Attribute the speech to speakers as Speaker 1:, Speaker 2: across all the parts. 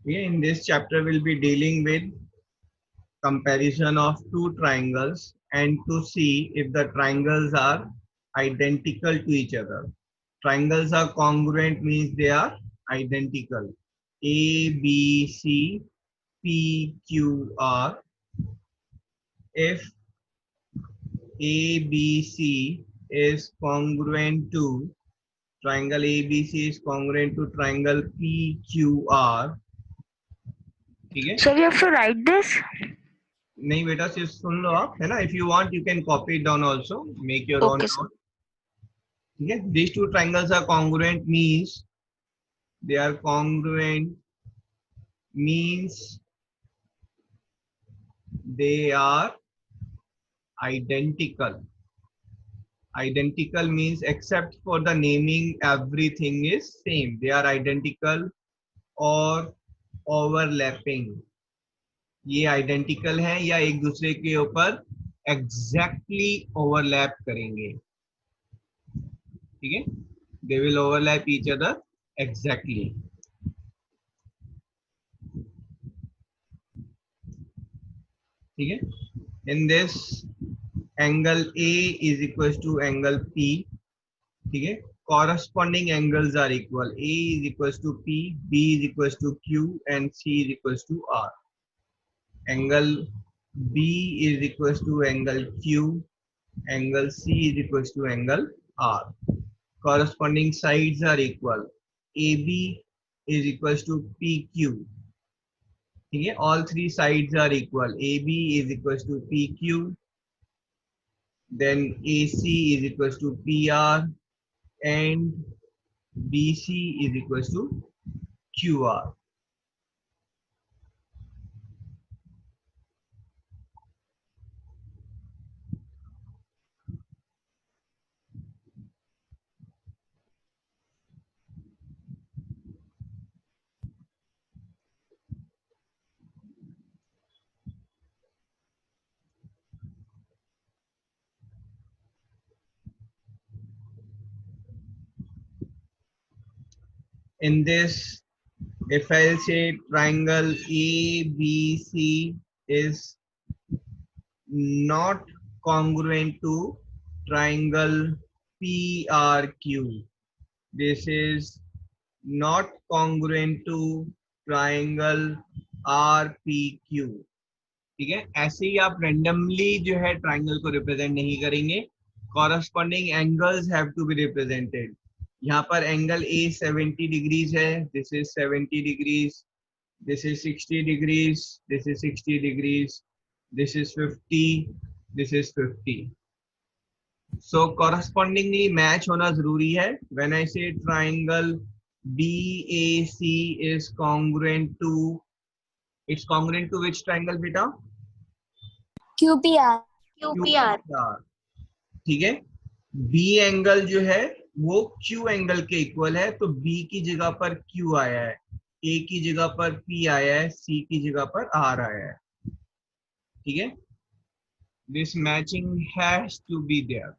Speaker 1: Okay, in this chapter we'll be dealing with comparison of two triangles and to see if the triangles are identical to each other. Triangles are congruent means they are identical. A, B, C, P, Q, R. If A, B, C is congruent to triangle ABC is congruent to triangle PQR. ठीक है?
Speaker 2: So we have to write this?
Speaker 1: नहीं बेटा सिर्फ सुन लो आप है ना. If you want you can copy it down also, make your own
Speaker 2: Okay, sir.
Speaker 1: note. ठीक है? These two triangles are congruent means they are congruent means they are identical. Identical means except for the naming everything is same. They are identical or overlapping. ये identical हैं या एक दूसरे के ऊपर exactly overlap करेंगे. ठीक है? They will overlap each other exactly. ठीक है? In this angle A is equal to angle P. ठीक है? corresponding angles are equal. A is equals to P, B is equals to Q and C is equals to R. Angle B is equals to angle Q, angle C is equals to angle R. Corresponding sides are equal. AB is equals to PQ. ठीक है? All three sides are equal. AB is equals to PQ, then AC is equals to PR and BC is equals to QR. In this, if I'll say triangle ABC is not congruent to triangle PRQ. This is not congruent to triangle RPQ. ठीक है? ऐसे ही आप randomly जो है triangle को represent नहीं करेंगे. Corresponding angles have to be represented. यहाँ पर एंगल A 70 डिग्रीज है. This is 70 degrees. This is 60 degrees. This is 60 degrees. This is 50. This is 50. So correspondingly match होना जरूरी है. When I say triangle BAC is congruent to, it's congruent to which triangle बेटा?
Speaker 3: QPR.
Speaker 4: QPR.
Speaker 1: ठीक है? B angle जो है वो Q angle के इक्वल है, तो B की जगह पर Q आया है, A की जगह पर P आया है, C की जगह पर R आया है. ठीक है? This matching has to be there.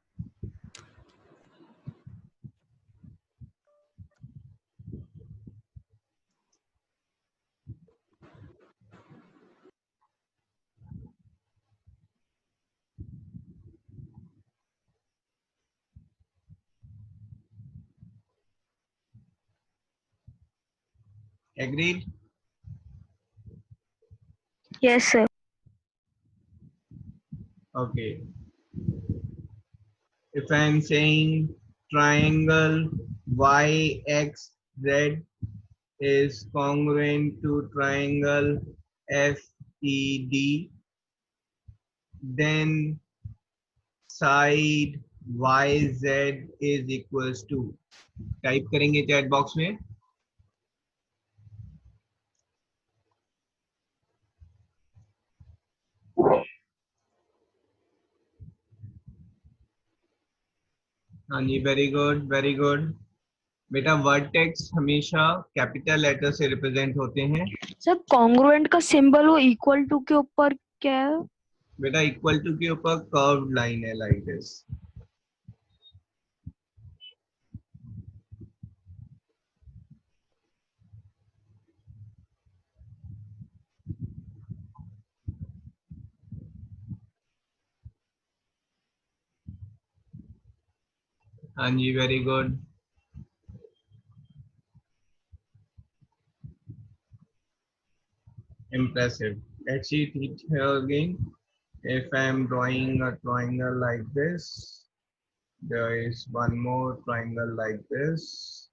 Speaker 1: Agreed?
Speaker 2: Yes, sir.
Speaker 1: Okay. If I am saying triangle YXZ is congruent to triangle FED, then side YZ is equals to, type करेंगे चैट बॉक्स में. हाँ जी, very good very good. बेटा vertex हमेशा capital letter से represent होते हैं.
Speaker 2: Sir congruent का सिंबल वो इक्वल टू के ऊपर क्या है?
Speaker 1: बेटा इक्वल टू के ऊपर कर्व्ड लाइन है लाइक दिस. हाँ जी, very good. Impressive. Let's see it here again. If I am drawing a triangle like this, there is one more triangle like this.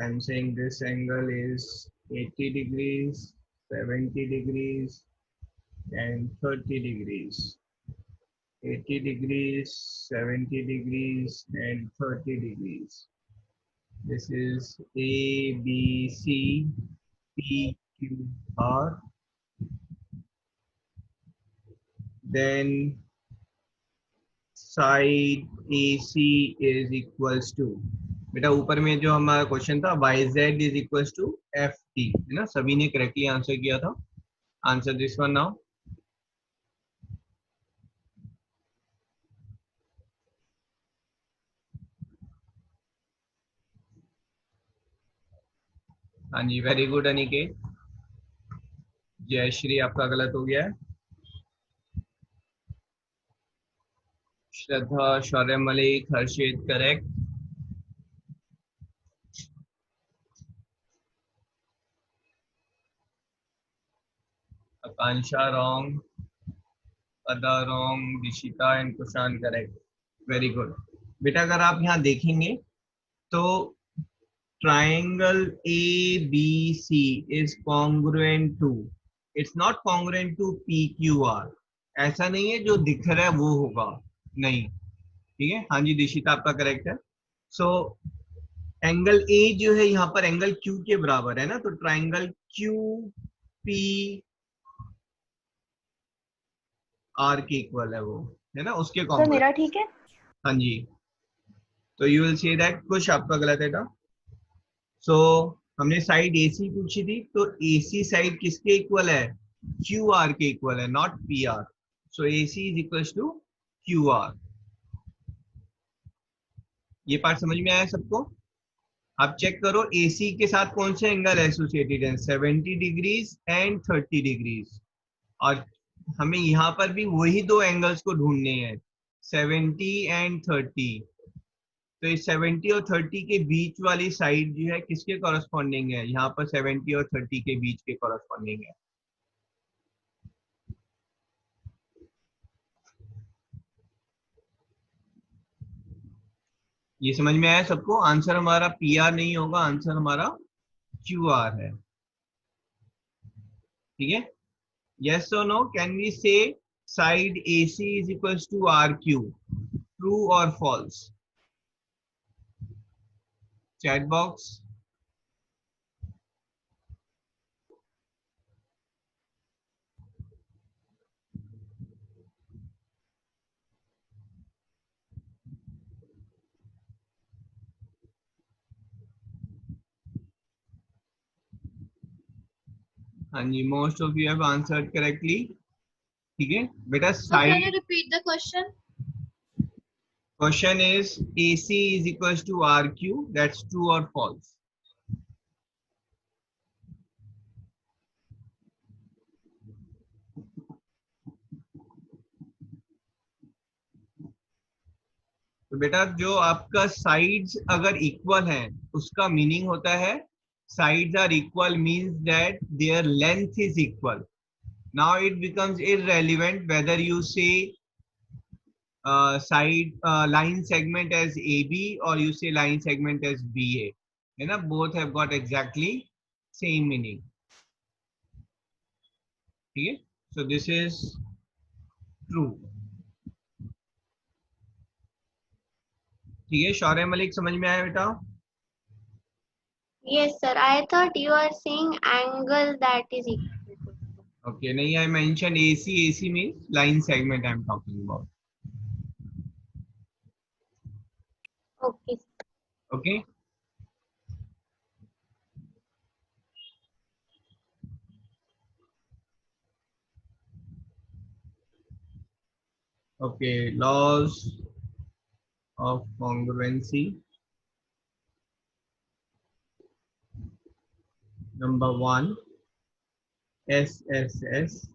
Speaker 1: I'm saying this angle is 80 degrees, 70 degrees, and 30 degrees. 80 degrees, 70 degrees, and 30 degrees. This is A, B, C, P, Q, R. Then side A C is equals to, बेटा ऊपर में जो हमारा question था Y Z is equals to F T, है ना, सभी ने करेक्टली आंसर किया था. Answer this one now. हाँ जी, वेरी गुड अनिकेत. जयश्री आपका गलत हो गया है. Shraddha, Shaurya Malik, Harshit correct. Akanksha wrong, Ada wrong, Dishita and Kushan correct. Very good. बेटा अगर आप यहाँ देखेंगे तो triangle ABC is congruent to, it's not congruent to PQR. ऐसा नहीं है जो दिख रहा है वो होगा, नहीं. ठीक है, हाँ जी दिशिता आपका करेक्ट है. सो एंगल ए जो है यहाँ पर एंगल Q के बराबर है ना, तो ट्राइंगल QPR के इक्वल है वो, है ना, उसके
Speaker 2: सर
Speaker 1: कॉन्ग्रुएंट.
Speaker 2: मेरा ठीक है.
Speaker 1: हाँ जी, तो यू विल सी दैट कुछ आपका गलत है ना. सो हमने साइड AC पूछी थी, तो AC साइड किसके इक्वल है, QR के इक्वल है, not PR. So AC is equal to QR. ये पार्ट समझ में आया सबको. आप चेक करो AC के साथ कौन से एंगल एसोसिएटेड है, 70 डिग्रीज एंड 30 डिग्रीज. और हमें यहाँ पर भी वही दो एंगल्स को ढूंढने हैं, 70 एंड 30. तो इस 70 और 30 के बीच वाली साइड जो है किसके कॉरस्पॉन्डिंग है, यहाँ पर 70 और 30 के बीच के कॉरस्पॉन्डिंग है. ये समझ में आया सबको. आंसर हमारा PR नहीं होगा, आंसर हमारा QR है. ठीक है, यस और no, can we say side AC is equals to RQ, true और फॉल्स. Chat box. हाँ जी, most of you have answered correctly. ठीक है बेटा,
Speaker 3: So can you
Speaker 1: side
Speaker 3: repeat the question?
Speaker 1: Question is AC is equals to RQ, that's true or false. तो बेटा जो आपका साइड्स अगर इक्वल हैं उसका मीनिंग होता है sides are equal means that their length is equal. Now it becomes irrelevant whether you say side line segment as AB or you say line segment as BA, है ना, both have got exactly same meaning. ठीक है, so this is true. ठीक है, शौर्य मलिक समझ में आया बेटा.
Speaker 3: Yes, sir. I thought you are saying angle that is equal.
Speaker 1: Okay, नहीं, I mentioned AC. AC means line segment I am talking about.
Speaker 3: Okay.
Speaker 1: Okay. Okay, laws of congruency. Number 1, SSS.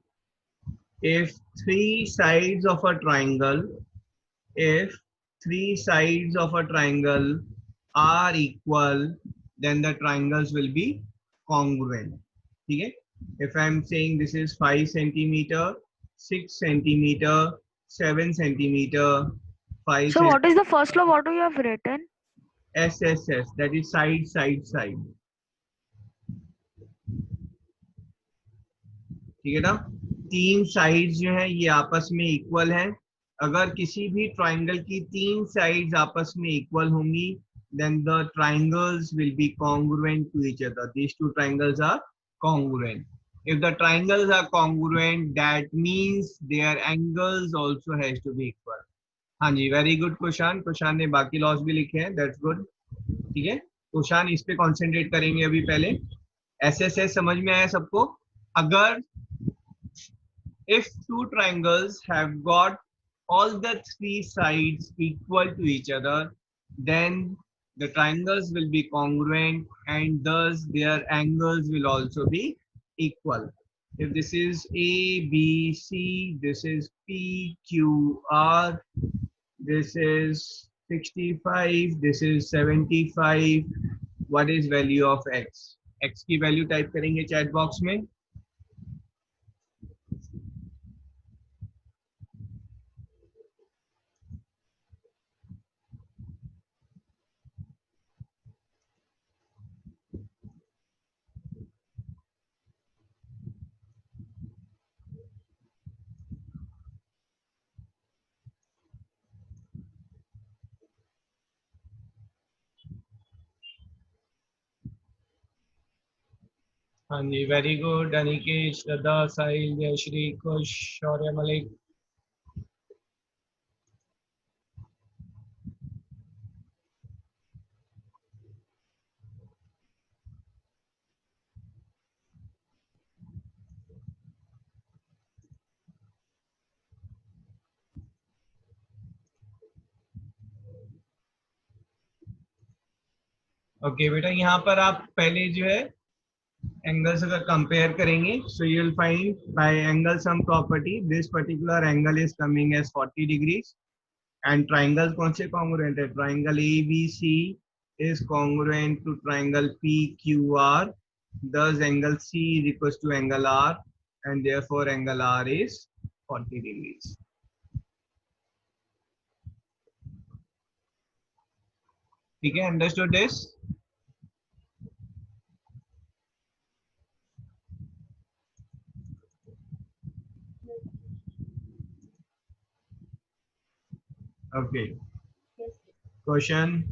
Speaker 1: If three sides of a triangle, if three sides of a triangle are equal, then the triangles will be congruent. ठीक है? If I am saying this is 5 centimeter, 6 centimeter, 7 centimeter, 5
Speaker 2: So what
Speaker 1: centimeter,
Speaker 2: is the first law? What do you have written?
Speaker 1: SSS, that is side, side, side. ठीक है ना? तीन sides जो है ये आपस में इक्वल हैं. अगर किसी भी ट्राइंगल की तीन साइड्स आपस में इक्वल होंगी, then the triangles will be congruent to each other. These two triangles are congruent. If the triangles are congruent, that means their angles also has to be equal. हाँ जी, very good Kushan. Kushan ने बाकी loss भी लिखे हैं, that's good. ठीक है, कुशान इस पे कॉन्सेंट्रेट करेंगे अभी. पहले एसएसएस समझ में आया सबको? अगर if two triangles have got all the three sides equal to each other, then the triangles will be congruent and thus their angles will also be equal. If this is A, B, C, this is P, Q, R, this is 65, this is 75. What is value of x? X की value type करेंगे chat box में. हाँ जी, very good. Aniket, श्रद्धा, साहिल, जयश्री, खुश, शौर्य, Malik. Okay बेटा, यहाँ पर आप पहले जो है एंगल्स अगर कंपेयर करेंगे, so you will find by angle sum property this particular angle is coming as 40 degrees. And triangle कौन से कॉन्ग्रुएंट है? Triangle ABC is congruent to triangle PQR. Thus angle C is equals to angle R and therefore angle R is 40 degrees. ठीक है, understood this? Okay, question.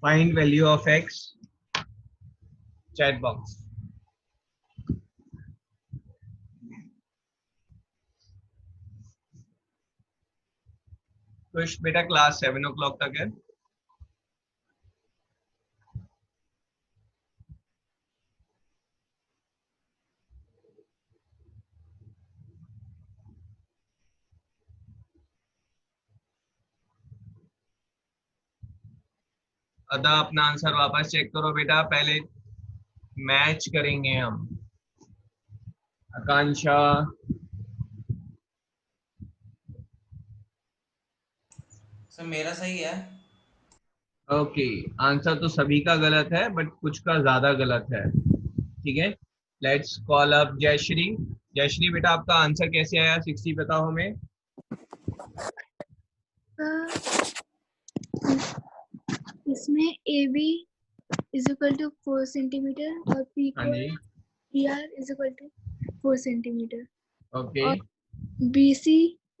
Speaker 1: Find value of x. Chat box. कुछ बेटा class 7 o'clock तक है. अदा अपना answer वापस check करो बेटा, पहले मैच करेंगे हम. आकांक्षा,
Speaker 4: सर मेरा सही है.
Speaker 1: ओके, आंसर तो सभी का गलत है बट कुछ का ज्यादा गलत है. ठीक है, let's call up Jayashree. Jayashree बेटा, आपका आंसर कैसे आया? 60 बताओ हमें.
Speaker 5: इसमें A B is equal to 4 centimetre और पी
Speaker 1: हाँ जी,
Speaker 5: P R is equal to 4 centimetre
Speaker 1: okay,
Speaker 5: और B C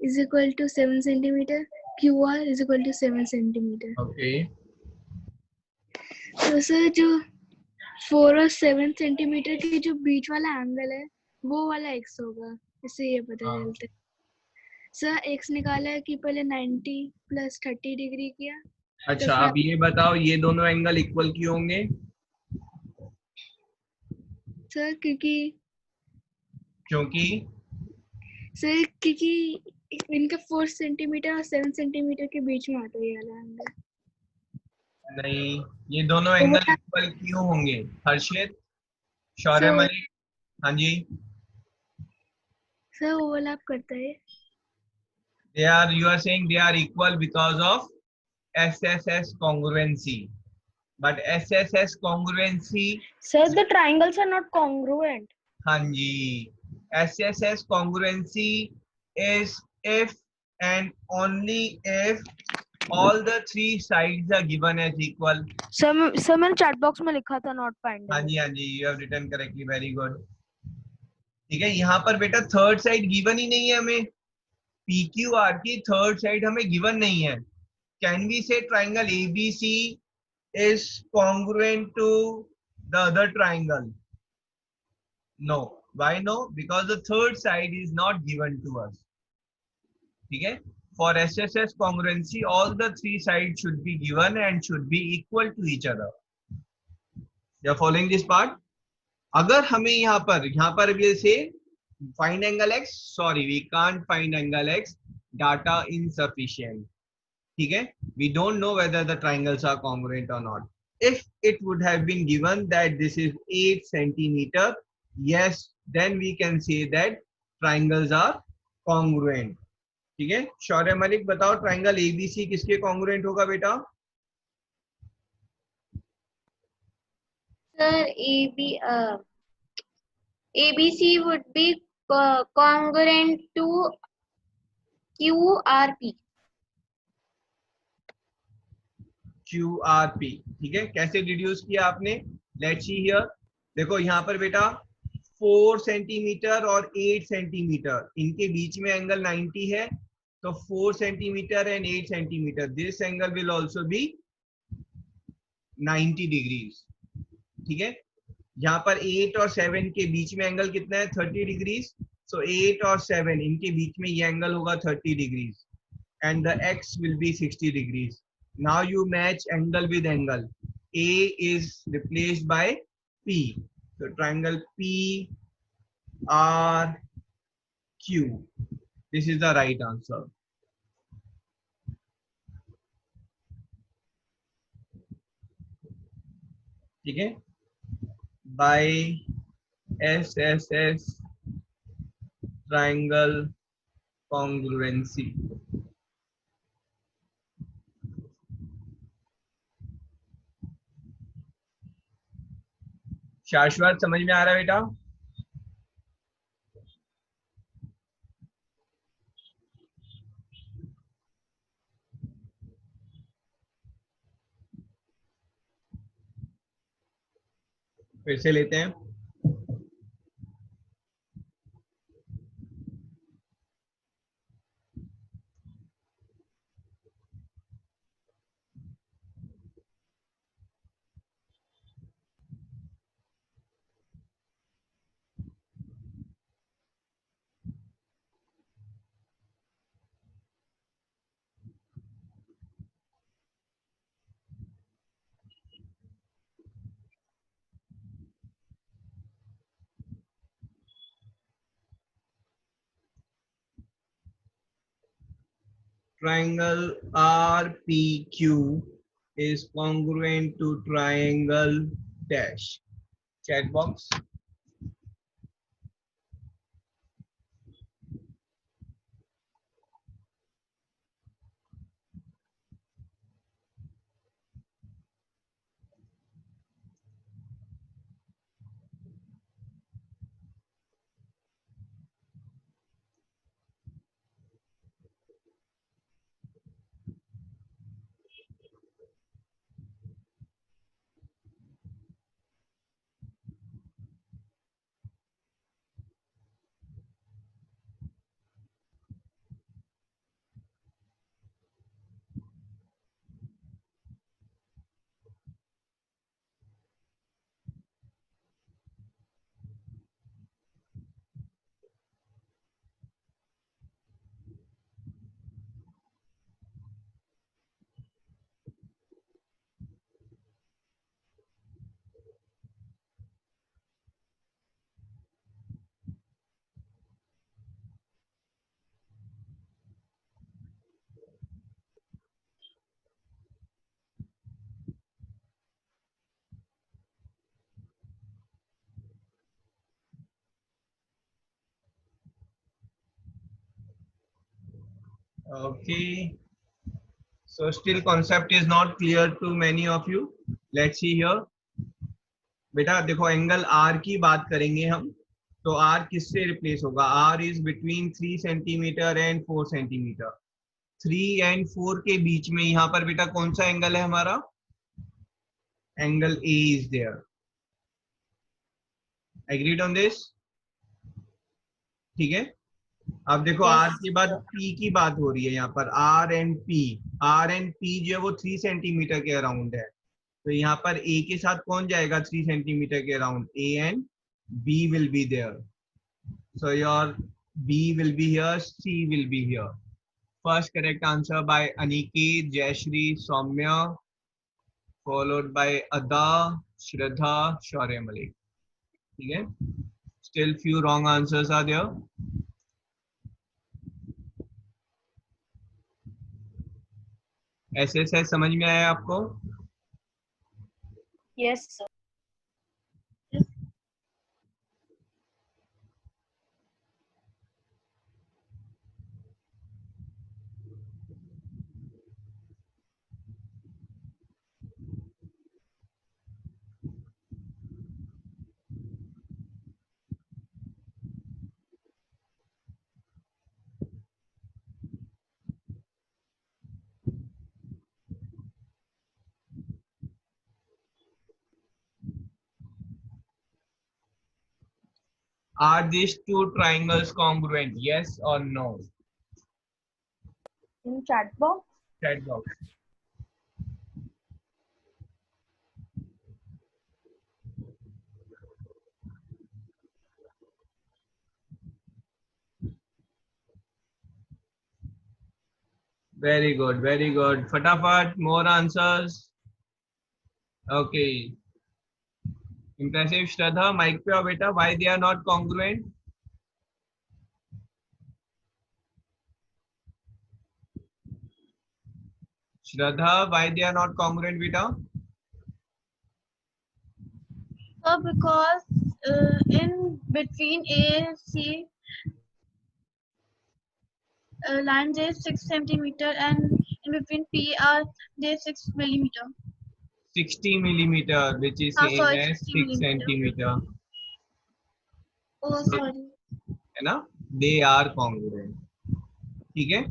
Speaker 5: is equal to 7 centimetre, Q R is equal to 7 centimetre.
Speaker 1: Okay,
Speaker 5: तो सर जो 4 और 7 सेंटीमीटर के जो बीच वाला एंगल है वो वाला एक्स होगा, इससे ये पता
Speaker 1: हाँ,
Speaker 5: चलता है। सर एक्स निकाला है कि पहले 90 प्लस 30 डिग्री किया,
Speaker 1: अच्छा
Speaker 5: फिर
Speaker 1: अब ये बताओ ये दोनों एंगल इक्वल क्यों होंगे?
Speaker 5: सर क्योंकि
Speaker 1: क्योंकि
Speaker 5: इनका 4 सेंटीमीटर और 7 सेंटीमीटर के बीच में आता है ये वाला एंगल।
Speaker 1: नहीं, ये दोनों
Speaker 5: तो वो
Speaker 1: एंगल इक्वल क्यों होंगे? हर्षित, शौर्य
Speaker 5: सर
Speaker 1: मलिक, हाँ जी,
Speaker 5: सर ओवरलैप करता है।
Speaker 1: you are saying they are equal because of SSS congruency, but SSS congruency,
Speaker 2: Sir, the triangles are not congruent.
Speaker 1: हाँ जी, SSS congruency is if and only if all the three sides are given as equal.
Speaker 2: Sir, मैंने chat box में लिखा था not finding.
Speaker 1: हाँ जी, you have written correctly, very good. ठीक है, यहाँ पर बेटा थर्ड साइड गिवन ही नहीं है हमें, PQR की थर्ड साइड हमें गिवन नहीं है. Can we say triangle ABC is congruent to the other triangle? No. Why no? Because the third side is not given to us. ठीक है? For SSS congruency, all the three sides should be given and should be equal to each other. You are following this part? अगर हमें यहाँ पर भी से find angle x, sorry we can't find angle x, data insufficient. ठीक है, we don't know whether the triangles are congruent or not. If it would have been given that this is 8 centimeter, yes, then we can say that triangles are congruent. ठीक है, शौर्य मलिक बताओ triangle ABC किसके congruent होगा बेटा?
Speaker 3: Sir, ABC would be congruent to QRP.
Speaker 1: QRP. ठीक है, कैसे deduce किया आपने? Let's see here. देखो यहाँ पर बेटा 4 सेंटीमीटर और 8 सेंटीमीटर इनके बीच में एंगल 90 है, तो 4 centimetre and 8 centimetre, this angle will also be 90 degrees. ठीक है, यहाँ पर 8 और 7 के बीच में एंगल कितना है? 30 डिग्रीज. सो 8 और 7 इनके बीच में ये एंगल होगा 30 degrees and the x will be 60 degrees. Now you match angle with angle. A is replaced by P. So triangle PRQ. This is the right answer. ठीक है, by SSS triangle congruency. शाश्वत समझ में आ रहा है बेटा? फिर से लेते हैं. Triangle RPQ is congruent to triangle dash. Chat box. Okay. So still concept is not clear to many of you. Let's see here. बेटा देखो एंगल आर की बात करेंगे हम, तो आर किससे रिप्लेस होगा? R is between 3 centimetre and 4 centimetre. 3 and 4 के बीच में यहाँ पर बेटा कौन सा एंगल है हमारा? Angle A is there. Agreed on this? ठीक है। अब देखो आर के बाद पी की बात हो रही है यहाँ पर, R and P. R and P जो है वो 3 सेंटीमीटर के अराउंड है, तो यहाँ पर ए के साथ कौन जाएगा 3 सेंटीमीटर के around? A and B will be there, so your B will be here, C will be here. First correct answer by Aniket, Jayshree, Saumya, followed by Ada, Shraddha, Shaurya Malik. ठीक है, still few wrong answers are there. ऐसे समझ में आया आपको?
Speaker 2: Yes sir.
Speaker 1: Are these two triangles congruent? Yes or no?
Speaker 2: In chat box.
Speaker 1: Chat box. Very good, very good. Fatafat, more answers. Okay. Impressive. Shraddha, mic पे आओ बेटा. Why they are not congruent? Shraddha, why they are not congruent beta?
Speaker 5: So because in between A and C lines is 6 centimeter and in between P are they 6 millimeter.
Speaker 1: 60 millimeter, which is
Speaker 5: Oh,
Speaker 1: same
Speaker 5: sorry,
Speaker 1: as
Speaker 5: 60
Speaker 1: 6
Speaker 5: millimeter.
Speaker 1: centimeter.
Speaker 5: Oh, sorry.
Speaker 1: है ना? They are congruent. ठीक है?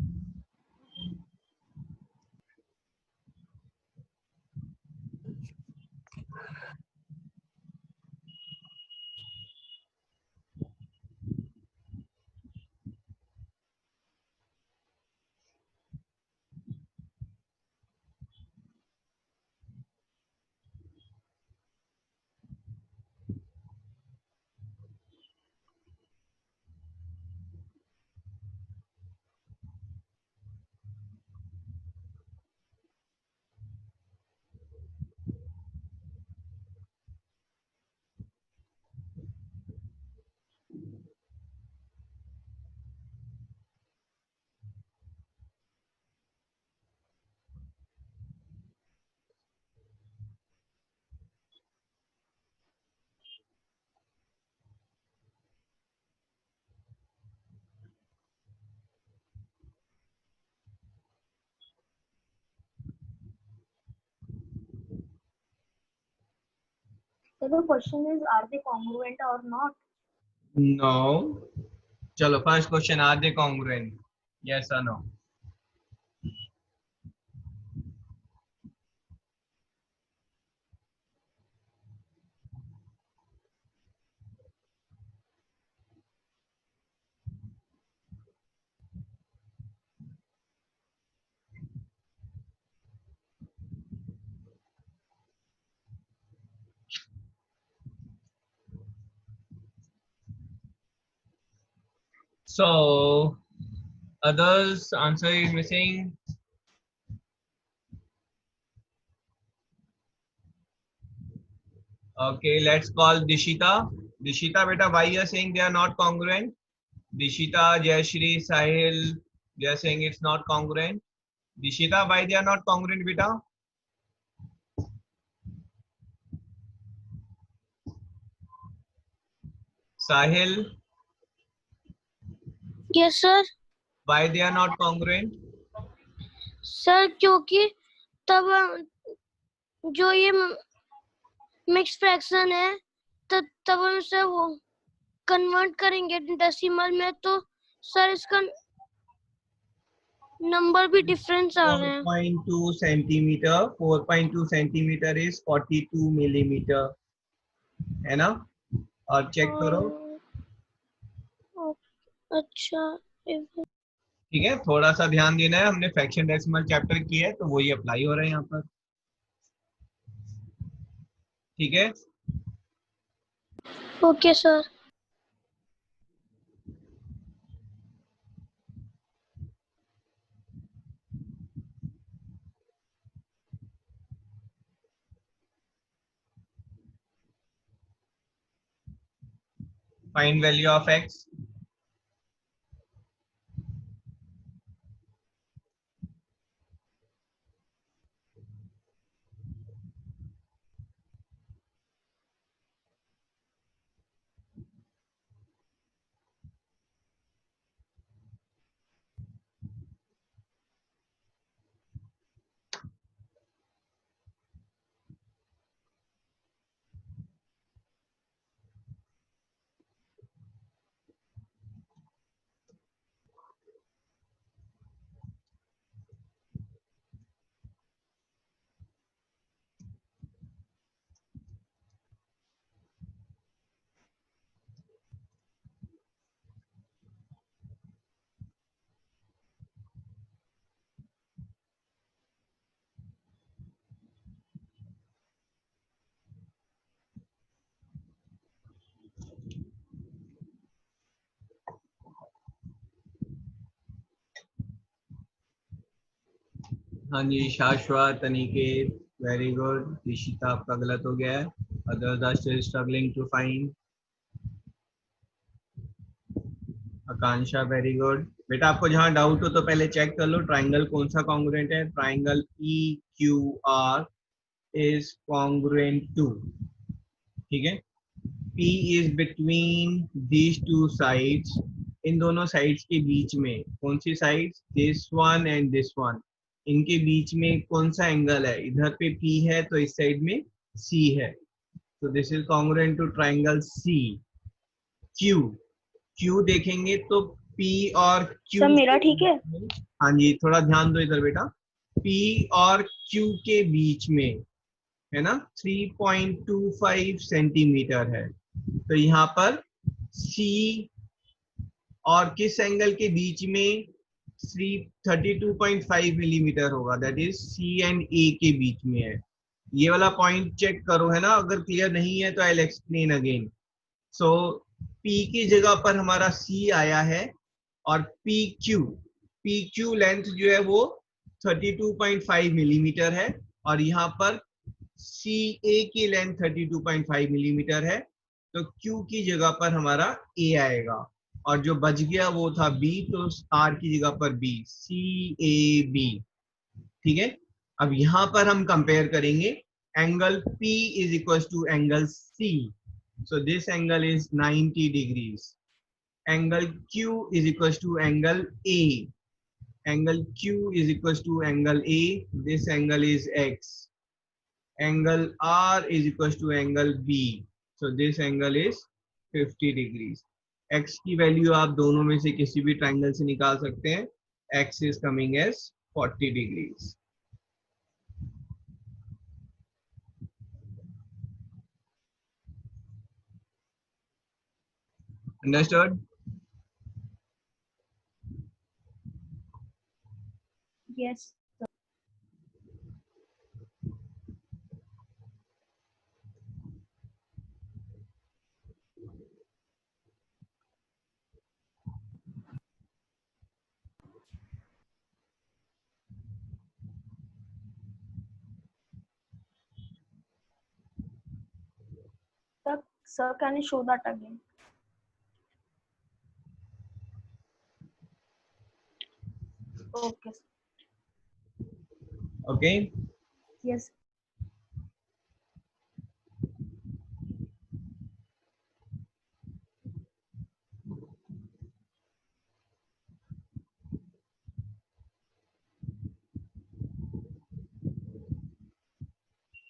Speaker 2: So the question is, are they congruent or not?
Speaker 1: No. चलो first question, are they congruent? Yes or no? So others answer is missing. Okay, let's call Dishita. Dishita beta, why you are saying they are not congruent? Dishita, Jayashri, Sahil, they are saying it's not congruent. Dishita, why they are not congruent beta? Sahil,
Speaker 5: Yes, sir.
Speaker 1: why they are not congruent?
Speaker 6: Sir क्योंकि तब जो ये mix fraction है तब हम इसे वो convert करेंगे डेसिमल में, तो सर इसका नंबर भी डिफरेंस आ रहे हैं।
Speaker 1: 4.2 सेंटीमीटर, 4.2 सेंटीमीटर इज 42 मिलीमीटर, है ना? और चेक करो।
Speaker 6: अच्छा
Speaker 1: ठीक है, थोड़ा सा ध्यान देना है, हमने फ्रैक्शन डेसिमल चैप्टर किया है तो वही अप्लाई हो रहा है यहाँ पर। ठीक है,
Speaker 6: okay sir.
Speaker 1: Find value of x. हाँ जी, शाश्वत, अनिकेत, वेरी गुड। ऋषिता आपका गलत हो गया है। Others are still struggling to find. Akanksha, very good. बेटा आपको जहां डाउट हो तो पहले चेक कर लो ट्राइंगल कौन सा कॉन्ग्रुएंट है। Triangle E Q R is congruent to, ठीक है। P is between these two sides, इन दोनों साइड्स के बीच में। कौन सी sides? This one and this one. इनके बीच में कौन सा एंगल है? इधर पे P है तो इस साइड में C है, तो this is congruent to triangle C। Q, Q देखेंगे तो P और Q
Speaker 2: सर मेरा ठीक है?
Speaker 1: हाँ जी, थोड़ा ध्यान दो इधर बेटा। P और Q के बीच में है ना 3.25 सेंटीमीटर है, तो यहाँ पर C और किस एंगल के बीच में 32.5 मिलीमीटर होगा, that is C and A के बीच में है। ये वाला पॉइंट चेक करो, है ना? अगर क्लियर नहीं है तो I will explain again. So P की जगह पर हमारा C आया है और PQ लेंथ जो है वो 32.5 मिलीमीटर है और यहाँ पर CA की लेंथ 32.5 मिलीमीटर है, तो Q की जगह पर हमारा A आएगा और जो बच गया वो था B, तो R की जगह पर B, CAB। ठीक है, अब यहाँ पर हम कंपेयर करेंगे। Angle P is equal to angle C, so this angle is 90 degrees. Angle Q is equals to angle A. Angle Q is equals to angle A. This angle is X. Angle R is equals to angle B. So this angle is 50 degrees. X की value आप दोनों में से किसी भी triangle से निकाल सकते हैं। X is coming as 40 degrees. Understood?
Speaker 2: Yes. Sir, can you show that again? Okay.
Speaker 1: Okay.
Speaker 2: Yes.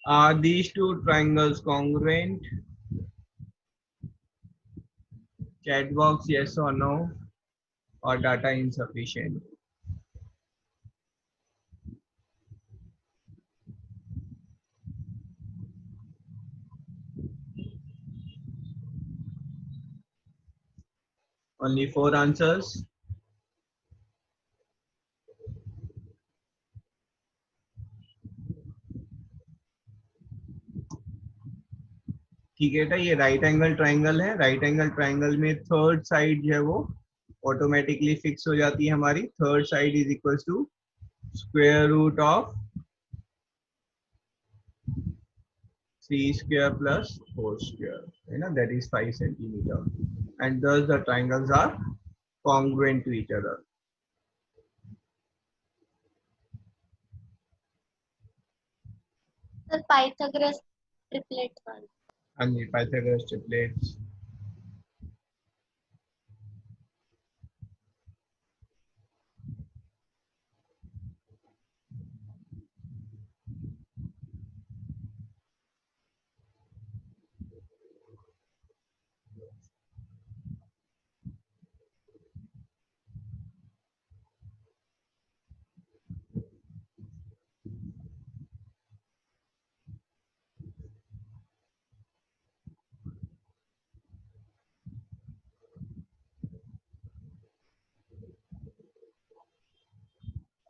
Speaker 1: Are these two triangles congruent? Chat box, yes or no, or data insufficient? Only 4 answers. ठीक है, ये right angle triangle है. Right angle triangle में third side जो है वो automatically fix हो जाती है हमारी. Third side is equal to square root of 3 square plus 4 square, है ना, that is 5 centimeter, and thus the triangles are congruent to each other.
Speaker 3: The Pythagoras triplet one.
Speaker 1: And the Pythagoras triplets.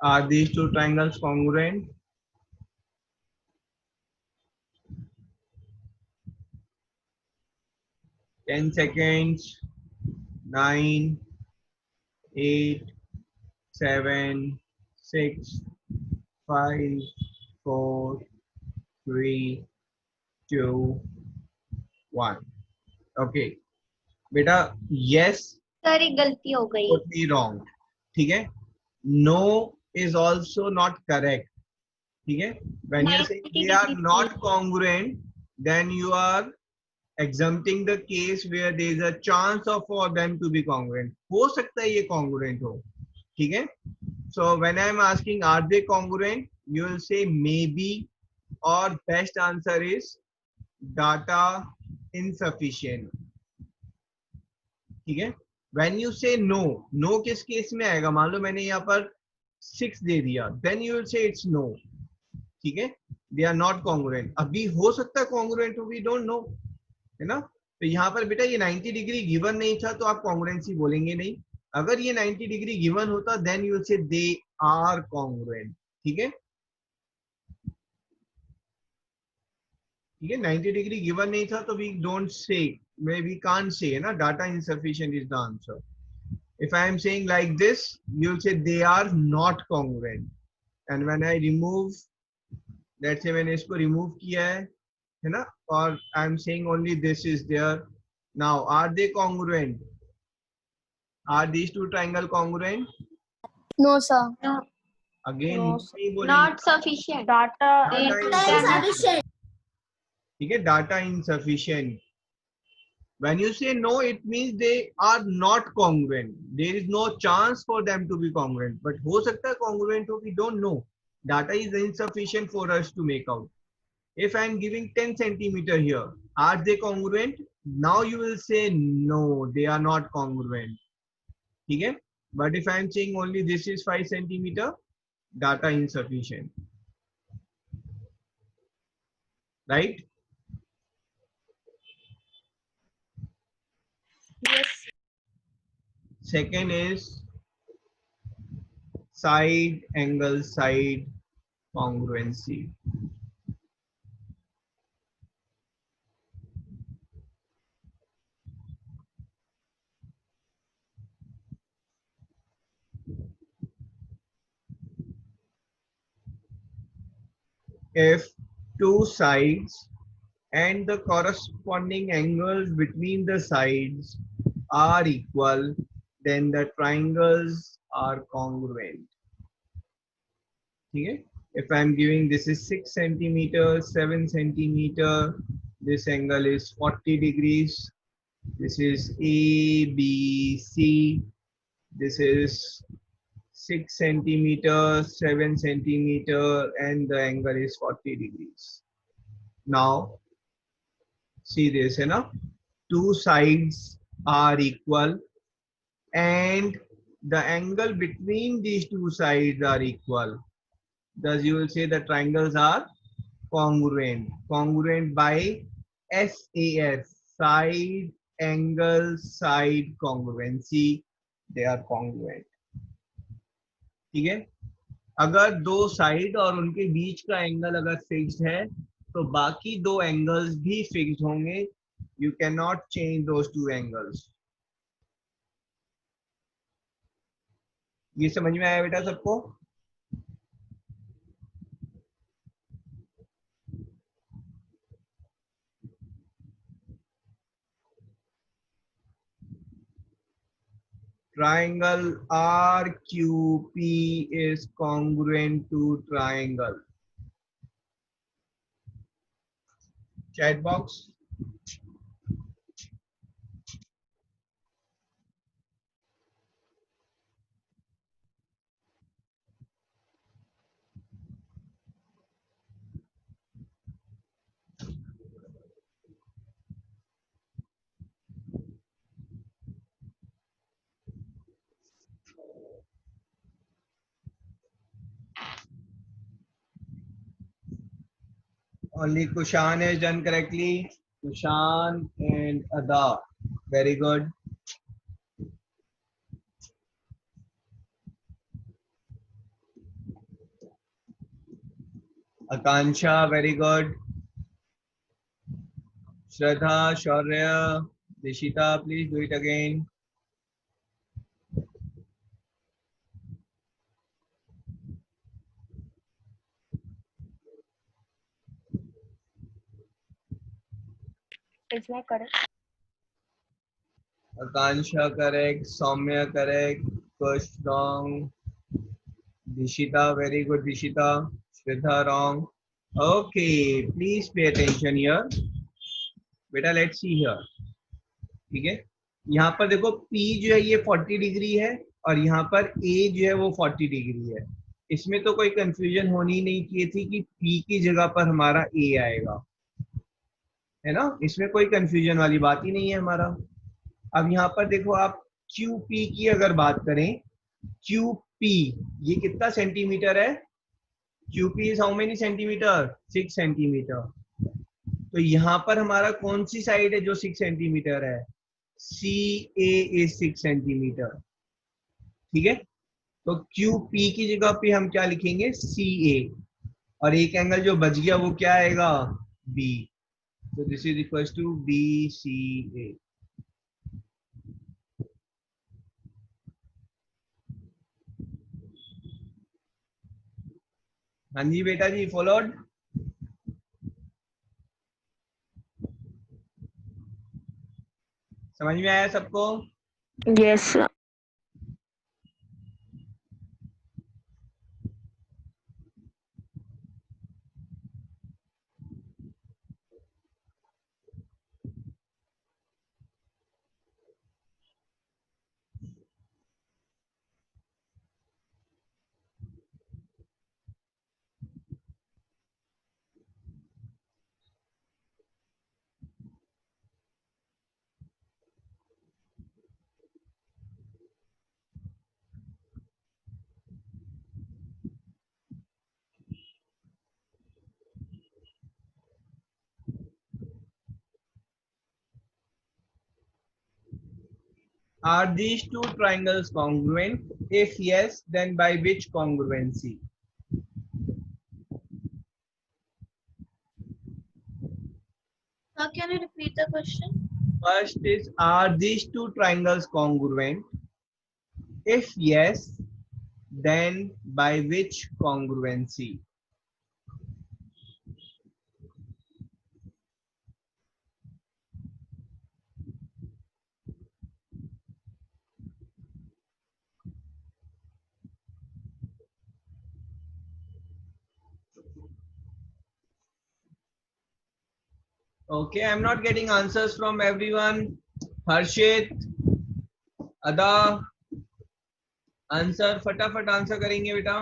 Speaker 1: Are these two triangles congruent? Ten seconds. 9, 8, 7, 6, 5, 4, 3, 2, 1. Okay. बेटा yes,
Speaker 3: sir एक गलती हो गई.
Speaker 1: totally wrong. ठीक है. No is also not correct. ठीक है. When you say they are not congruent, then you are exempting the case where there is a chance of for them to be congruent. हो सकता है ये congruent हो. ठीक है. So when I am asking are they congruent, you will say maybe, or best answer is data insufficient. ठीक है. When you say no, no किस केस में आएगा? मान लो मैंने यहाँ पर 6 दे दिया, then you will say it's no. ठीक है. They are not congruent. अभी हो सकता है congruent हो, we don't know, है ना. तो यहाँ पर बेटा ये 90 डिग्री गिवन नहीं था तो आप congruency बोलेंगे नहीं. अगर ये 90 डिग्री गिवन होता then you will say they are congruent. ठीक है. ठीक है. 90 डिग्री गिवन नहीं था तो we don't say, we can't say, है ना. Data insufficient is the answer. If I am saying like this, you will say they are not congruent. And when I remove, let's say मैंने इसको remove किया है ना, और I am saying only this is there. Now, are they congruent? Are these two triangle congruent?
Speaker 6: No, sir.
Speaker 3: No,
Speaker 1: Again,
Speaker 6: No,
Speaker 1: नहीं बोलेंगे.
Speaker 3: not sufficient.
Speaker 6: Data
Speaker 1: Data insufficient. ठीक है. Data insufficient. When you say no, it means they are not congruent. There is no chance for them to be congruent. But हो सकता है congruent हो, we don't know. Data is insufficient for us to make out. If I am giving 10 centimeter here, are they congruent? Now you will say no, they are not congruent. ठीक है. But if I am saying only this is 5 centimeter, data insufficient. Right?
Speaker 6: Yes.
Speaker 1: Second is side angle side congruency. If two sides and the corresponding angles between the sides are equal, then the triangles are congruent. Okay? If I am giving this is 6 centimeters, 7 centimeter, this angle is 40 degrees, this is A, B, C, this is 6 centimeter, 7 centimeter, and the angle is 40 degrees. Now see this, है ना? Two sides are equal and the angle between these two sides are equal. Thus you will say the triangles are congruent. Congruent by SAS, side angle side congruency. They are congruent. ठीक है? अगर दो side और उनके बीच का angle अगर fixed है तो बाकी दो एंगल्स भी फिक्स्ड होंगे. You can not change those two angles. ये समझ में आया बेटा सबको? Triangle RQP is congruent to triangle. Chat box. Only Kushan has done correctly. Kushan and Ada. Very good. Akansha, very good. Shraddha, Shaurya, Dishita, please do it again.
Speaker 2: Is that correct?
Speaker 1: Akansha correct, Soumya correct, Kush wrong, Dishita very good, Dishita, Shraddha wrong. Okay, please pay attention here. बेटा let's see here. ठीक है, यहाँ पर देखो P जो है ये 40 degree है और यहाँ पर A जो है वो 40 डिग्री है. इसमें तो कोई कंफ्यूजन होनी नहीं चाहिए थी कि P की जगह पर हमारा A आएगा, है ना? इसमें कोई कंफ्यूजन वाली बात ही नहीं है हमारा. अब यहाँ पर देखो आप QP की अगर बात करें, QP ये कितना सेंटीमीटर है? QP is how many centimetre? 6 centimetre. तो यहाँ पर हमारा कौन सी साइड है जो 6 सेंटीमीटर है? CA is 6 centimetre. ठीक है, तो QP की जगह पे हम क्या लिखेंगे? CA. और एक एंगल जो बच गया वो क्या आएगा? B. So this is equals to BCA. हाँ जी बेटा जी, फॉलोड. समझ में आया सबको?
Speaker 2: Yes, sir.
Speaker 1: Are these two triangles congruent? If yes, then by which congruency?
Speaker 5: Can you repeat the question?
Speaker 1: First is, are these two triangles congruent? If yes, then by which congruency? Okay, I'm not getting answers from everyone. Harshit, Ada, answer फटाफट answer करेंगे बेटा.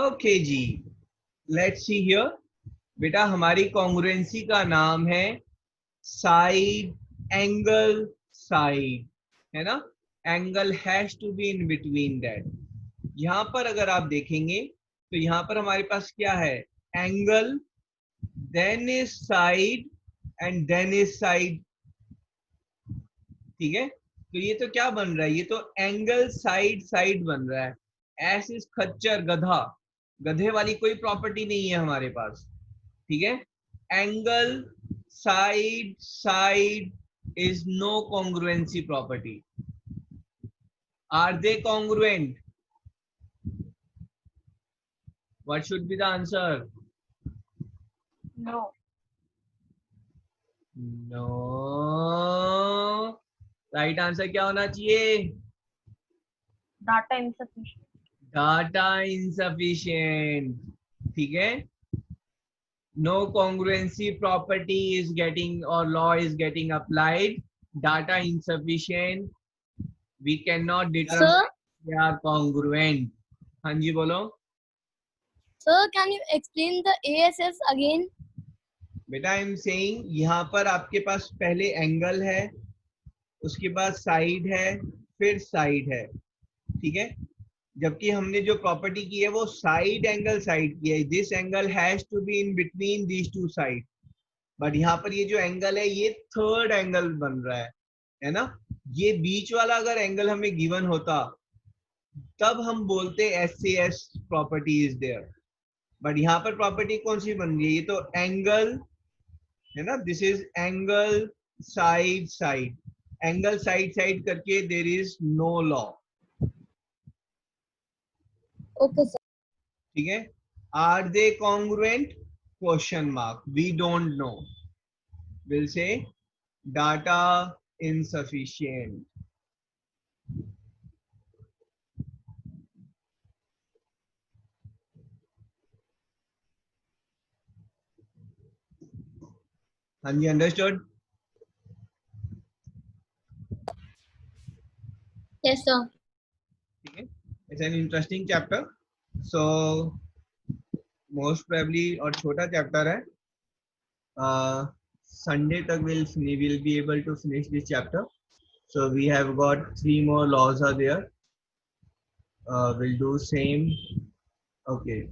Speaker 1: Okay ji, let's see here बेटा, हमारी congruency का नाम है side angle side, है ना। Angle has to be in between that. यहां पर अगर आप देखेंगे तो यहां पर हमारे पास क्या है, angle, then is side and then is side, ठीक है। तो ये तो क्या बन रहा है, ये तो एंगल साइड साइड बन रहा है। एस इज खच्चर, गधा, गधे वाली कोई प्रॉपर्टी नहीं है हमारे पास, ठीक है। Angle side side is no congruency property. Are they congruent? What should be the answer?
Speaker 2: No.
Speaker 1: No. Right answer क्या होना चाहिए?
Speaker 2: Data insufficient.
Speaker 1: Data insufficient. ठीक है। No congruency property is getting or law is getting applied. Data insufficient. We cannot determine
Speaker 6: Sir?
Speaker 1: they are congruent. हाँ जी बोलो।
Speaker 6: Sir, can you explain the ASS again?
Speaker 1: बेटा I am saying, यहाँ पर आपके पास पहले angle है, उसके बाद साइड है, फिर साइड है, ठीक है। जबकि हमने जो प्रॉपर्टी की है वो साइड एंगल साइड की है। This angle has to be in between these two side, but यहाँ पर ये जो एंगल है ये थर्ड एंगल बन रहा है ना। ये बीच वाला अगर एंगल हमें गिवन होता तब हम बोलते SAS property is there, but यहाँ पर प्रॉपर्टी कौन सी बन रही है, ये तो एंगल है ना। This is angle side side, angle side side करके there is no law,
Speaker 6: Okay, sir.
Speaker 1: ठीक है। Are they congruent, question mark, we don't know, will say data insufficient. हाँ जी, अंडरस्टूड।
Speaker 6: Yes, sir.
Speaker 1: ठीक है, it's an interesting chapter, so most probably और छोटा chapter है। संडे तक we'll be able to finish this chapter. So we have got 3 more laws are there. We'll do same. Okay,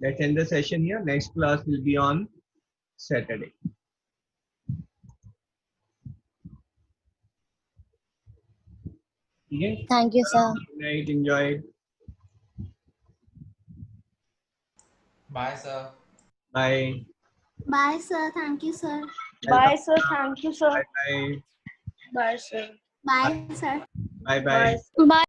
Speaker 1: let's end the session here. Next class will be on Saturday. Okay.
Speaker 6: Thank you, sir.
Speaker 1: Good night. Enjoy.
Speaker 4: Bye sir.
Speaker 1: Bye.
Speaker 3: Bye, sir. Thank you, sir.
Speaker 2: Bye, sir. Thank you, sir.
Speaker 1: Bye. Bye.
Speaker 2: Bye, sir.
Speaker 3: Bye, sir.
Speaker 1: Bye. Bye.
Speaker 2: Bye.
Speaker 6: Bye.